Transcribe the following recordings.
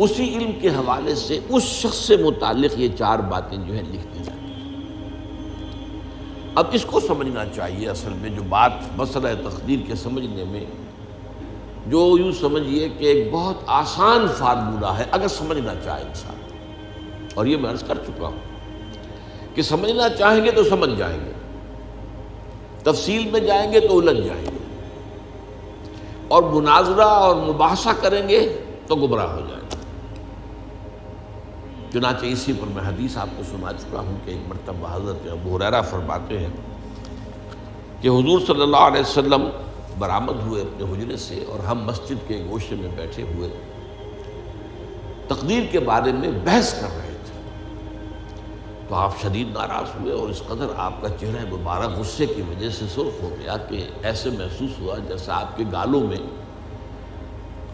اسی علم کے حوالے سے اس شخص سے متعلق یہ 4 باتیں جو ہیں لکھ دی جاتی ہیں۔ اب اس کو سمجھنا چاہیے، اصل میں جو بات مسئلہ تقدیر کے سمجھنے میں، جو یوں سمجھیے کہ ایک بہت آسان فارمولہ ہے اگر سمجھنا چاہے انسان، اور یہ میں عرض کر چکا ہوں کہ سمجھنا چاہیں گے تو سمجھ جائیں گے، تفصیل میں جائیں گے تو الجھ جائیں گے، اور مناظرہ اور مباحثہ کریں گے تو گمراہ ہو جائیں گے۔ چنانچہ اسی پر میں حدیث آپ کو سنا چکا ہوں کہ ایک مرتبہ حضرت ابو ہریرہ فرماتے ہیں کہ حضور صلی اللہ علیہ وسلم برآمد ہوئے اپنے حجرے سے، اور ہم مسجد کے گوشے میں بیٹھے ہوئے تقدیر کے بارے میں بحث کر رہے تھے، تو آپ شدید ناراض ہوئے، اور اس قدر آپ کا چہرہ مبارک غصے کی وجہ سے سرخ ہو گیا کہ ایسے محسوس ہوا جیسا آپ کے گالوں میں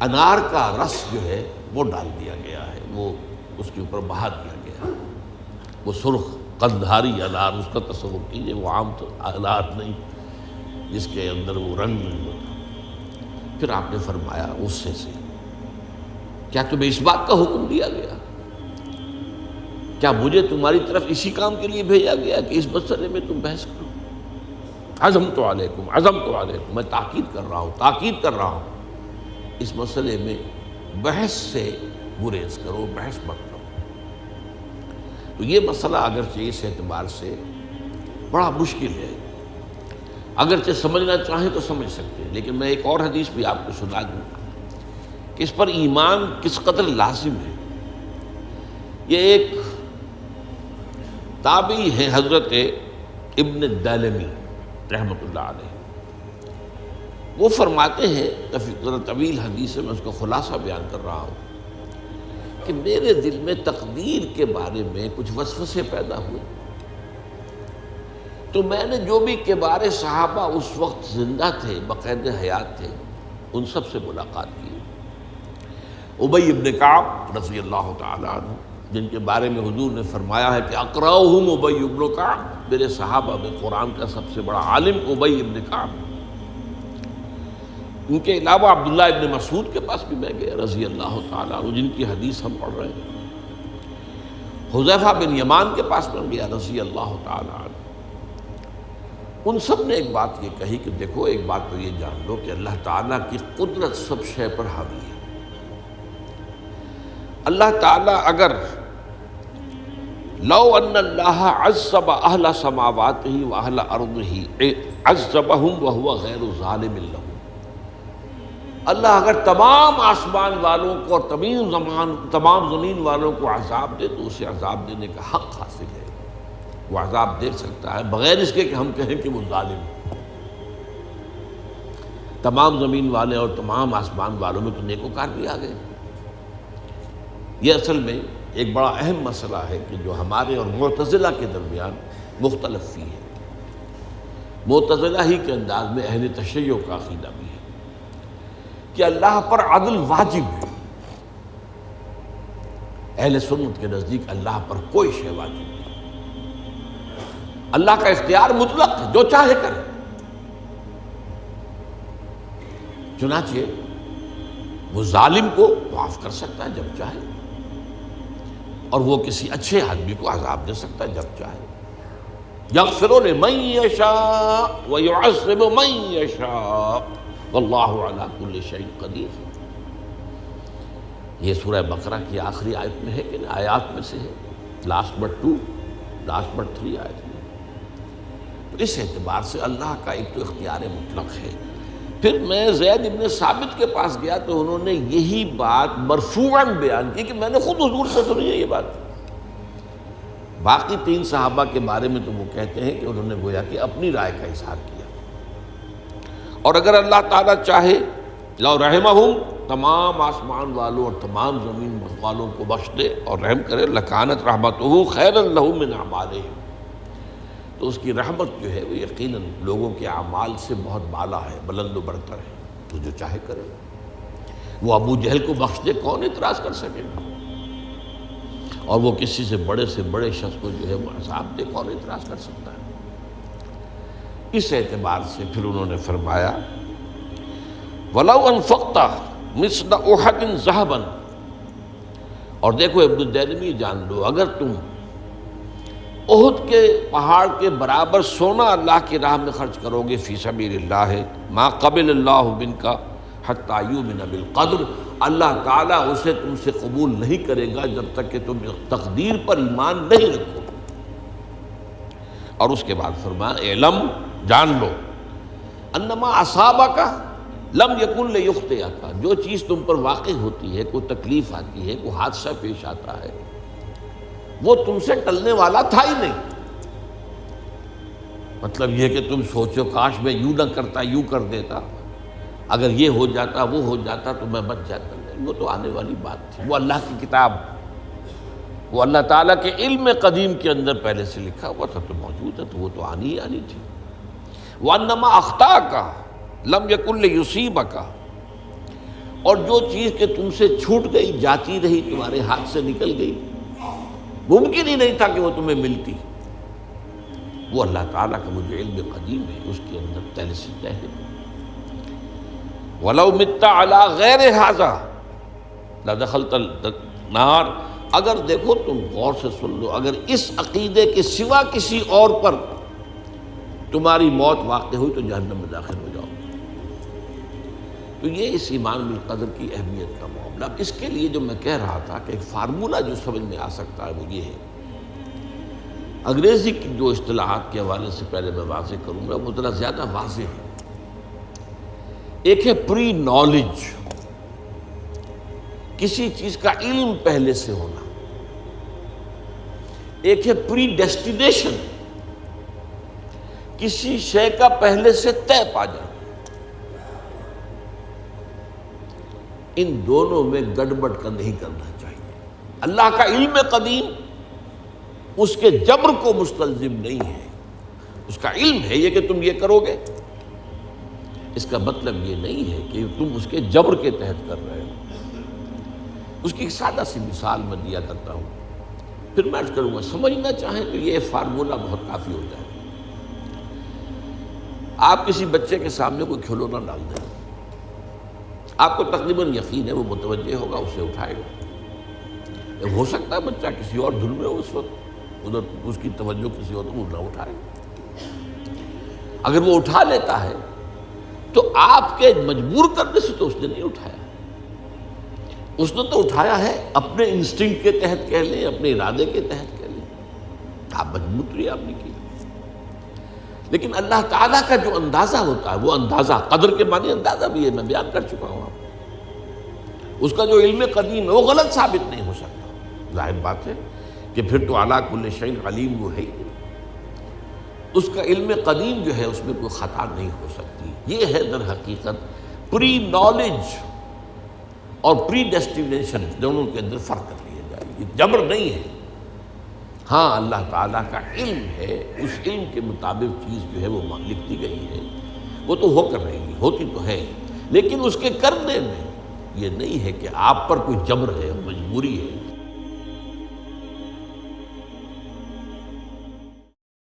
انار کا رس جو ہے وہ ڈال دیا گیا ہے، وہ اس کے اوپر بہا دیا گیا، وہ سرخ قندھاری انار، اس کا تصور کیجیے، وہ عام انار نہیں جس کے اندر وہ رنگ نہیں ہوتا۔ پھر آپ نے فرمایا غصے سے، کیا تمہیں اس بات کا حکم دیا گیا؟ کیا مجھے تمہاری طرف اسی کام کے لیے بھیجا گیا کہ اس مسئلے میں تم بحث کرو؟ عزمت علیکم، میں تاکید کر رہا ہوں اس مسئلے میں بحث سے گریز کرو، بحث مت کرو۔ تو یہ مسئلہ اگرچہ اس اعتبار سے بڑا مشکل ہے، اگرچہ سمجھنا چاہیں تو سمجھ سکتے ہیں، لیکن میں ایک اور حدیث بھی آپ کو سنا دوں کہ اس پر ایمان کس قدر لازم ہے۔ یہ ایک تابعی ہے حضرت ابن الدیلمی رحمۃ اللہ علیہ، وہ فرماتے ہیں، طویل حدیث ہے، میں اس کا خلاصہ بیان کر رہا ہوں، کہ میرے دل میں تقدیر کے بارے میں کچھ وسوسے پیدا ہوئے، تو میں نے جو بھی کبار صحابہ اس وقت زندہ تھے، بقید حیات تھے، ان سب سے ملاقات کی۔ ابی ابن کعب رضی اللہ تعالیٰ عنہ، جن کے بارے میں حضور نے فرمایا ہے کہ اقرأہم ابی ابن کعب، میرے صحابہ میں قرآن کا سب سے بڑا عالم ابی ابن کعب۔ ان کے علاوہ عبداللہ ابن مسعود کے پاس بھی میں گیا رضی اللہ تعالیٰ عنہ، جن کی حدیث ہم پڑھ رہے ہیں۔ حذیفہ بن یمان کے پاس میں گیا رضی اللہ تعالیٰ عنہ۔ ان سب نے ایک بات یہ کہی کہ دیکھو، ایک بات تو یہ جان لو کہ اللہ تعالیٰ کی قدرت سب شے پر حاوی ہے۔ اللہ تعالیٰ اگر لو ان اللہ عذب اہل سماواتہ واہل ارضہ عذبہم وہو غیر ظالم لہم، اللہ اگر تمام آسمان والوں کو اور تمام زمین والوں کو عذاب دے تو اسے عذاب دینے کا حق حاصل ہے، وہ عذاب دے سکتا ہے بغیر اس کے کہ ہم کہیں کہ وہ ظالم ہے۔ تمام زمین والے اور تمام آسمان والوں میں تو نیکوکار بھی آ گئے۔ یہ اصل میں ایک بڑا اہم مسئلہ ہے کہ جو ہمارے اور معتزلہ کے درمیان مختلف فی ہے۔ معتزلہ ہی کے انداز میں اہل تشیع کا عقیدہ بھی ہے کہ اللہ پر عدل واجب ہے، اہل سنت کے نزدیک اللہ پر کوئی شے واجب نہیں، اللہ کا اختیار مطلق ہے، جو چاہے کرے۔ چنانچہ وہ ظالم کو معاف کر سکتا ہے جب چاہے، اور وہ کسی اچھے آدمی کو عذاب دے سکتا ہے جب چاہے۔ یغفر لمن یشاء ویعذب من یشاء واللہ علی کل شیء قدیر۔ یہ سورہ بقرہ کی آخری آیت میں ہے کہ آیات میں سے ہے، لاسٹ بٹ 3 آیت میں۔ تو اس اعتبار سے اللہ کا ایک تو اختیار مطلق ہے۔ پھر میں زید ابن ثابت کے پاس گیا تو انہوں نے یہی بات مرفوعاً بیان کی کہ میں نے خود حضور سے سنی ہے یہ بات۔ باقی 3 صحابہ کے بارے میں تو وہ کہتے ہیں کہ انہوں نے گویا کہ اپنی رائے کا اظہار کیا، اور اگر اللہ تعالیٰ چاہے لو رحمہم، تمام آسمان والوں اور تمام زمین والوں کو بخش دے اور رحم کرے، لکانت رحمتہ خیرا لہم من اعمالہم، تو اس کی رحمت جو ہے وہ یقیناً لوگوں کے اعمال سے بہت بالا ہے، بلند و برتر ہے، تو جو چاہے کرے۔ وہ ابو جہل کو بخش دے، کون اعتراض کر سکے گا؟ اور وہ کسی سے بڑے شخص کو جو ہے وہ عذاب دے، کون اعتراض کر سکتا ہے؟ اس اعتبار سے پھر انہوں نے فرمایا وَلَوْ أَنفَقْتَ مِثْلَ أُحَدٍ ذَهَبًا، اور دیکھو ابن الدینمی جان لو، اگر تم احد کے پہاڑ کے برابر سونا اللہ کی راہ میں خرچ کرو گے فی سبیل اللہ، ما قبل اللہ منک حتی یؤمن بالقدر، اللہ تعالیٰ اسے تم سے قبول نہیں کرے گا جب تک کہ تم تقدیر پر ایمان نہیں رکھو۔ اور اس کے بعد فرمایا اعلم، جان لو، انما اصابک لم یکن لیخطئک، جو چیز تم پر واقع ہوتی ہے، کوئی تکلیف آتی ہے، کوئی حادثہ پیش آتا ہے، وہ تم سے ٹلنے والا تھا ہی نہیں۔ مطلب یہ کہ تم سوچو کاش میں یوں نہ کرتا، یوں کر دیتا، اگر یہ ہو جاتا، وہ ہو جاتا تو میں بچ جاتا، نہیں، وہ تو آنے والی بات تھی، وہ اللہ کی کتاب، وہ اللہ تعالیٰ کے علم قدیم کے اندر پہلے سے لکھا ہوا تھا، تو موجود ہے، تو وہ تو آنی ہی آنی تھی۔ وَأَنَّمَا أَخْطَأَكَ لَمْ يَكُنْ لِيُصِيبَكَ، اور جو چیز کہ تم سے چھوٹ گئی، جاتی رہی، تمہارے ہاتھ سے نکل گئی، ممکن ہی نہیں تھا کہ وہ تمہیں ملتی، وہ اللہ تعالیٰ کا وہ جو علم قدیم ہے اس کے اندر پہلے سے طے ہے۔ وَلَوْ مِتَّ عَلَىٰ غَيْرِ هَٰذَا لَدَخَلْتَ النَّارَ، اگر دیکھو تم غور سے سن لو، اگر اس عقیدے کے سوا کسی اور پر تمہاری موت واقع ہوئی تو جہنم میں داخل ہو جاؤ۔ تو یہ اس ایمان بالقدر کی اہمیت کا معاملہ۔ اب اس کے لیے جو میں کہہ رہا تھا کہ ایک فارمولہ جو سمجھ میں آ سکتا ہے وہ یہ ہے، انگریزی کی جو اصطلاحات کے حوالے سے پہلے میں واضح کروں گا، وہ ذرا زیادہ واضح ہے۔ ایک ہے پری نالج، کسی چیز کا علم پہلے سے ہونا، ایک ہے پری ڈیسٹینیشن، کسی شے کا پہلے سے طے پا جانا۔ ان دونوں میں گڑبڑ کا نہیں کرنا چاہیے۔ اللہ کا علم قدیم اس کے جبر کو مستلزم نہیں ہے، اس کا علم ہے یہ کہ تم یہ کرو گے، اس کا مطلب یہ نہیں ہے کہ تم اس کے جبر کے تحت کر رہے ہو۔ اس کی ایک سادہ سی مثال میں دیا کرتا ہوں، پھر میں عرض کروں گا، سمجھنا چاہیں تو یہ فارمولہ بہت کافی ہوتا ہے۔ آپ کسی بچے کے سامنے کوئی کھلونا ڈال دیں، آپ کو تقریباً یقین ہے وہ متوجہ ہوگا، اسے اٹھائے گا۔ ہو سکتا ہے بچہ کسی اور دھن میں ہو اس وقت، ادھر اس کی توجہ کسی اور کو نہ اٹھائے۔ اگر وہ اٹھا لیتا ہے تو آپ کے مجبور کرنے سے تو اس نے نہیں اٹھایا، اس نے تو اٹھایا ہے اپنے انسٹنکٹ کے تحت کہہ لیں، اپنے ارادے کے تحت کہہ لیں، آپ مجبور تو یہ آپ نے کی۔ لیکن اللہ تعالیٰ کا جو اندازہ ہوتا ہے، وہ اندازہ قدر کے معنی اندازہ بھی ہے، میں بیان کر چکا ہوں آپ کو۔ اس کا جو علم قدیم ہے وہ غلط ثابت نہیں ہو سکتا، ظاہر بات ہے کہ پھر تو اعلیٰ کل شیء علیم وہ ہے ہی، اس کا علم قدیم جو ہے اس میں کوئی خطا نہیں ہو سکتی۔ یہ ہے در حقیقت پری نالج اور پری ڈیسٹینیشن، دونوں کے اندر فرق کر لیا جائے، یہ جبر نہیں ہے۔ ہاں اللہ تعالیٰ کا علم ہے، اس علم کے مطابق چیز جو ہے وہ لکھتی گئی ہے، وہ تو ہو کر رہے گی، ہوتی تو ہے، لیکن اس کے کرنے میں یہ نہیں ہے کہ آپ پر کوئی جبر ہے، مجبوری ہے۔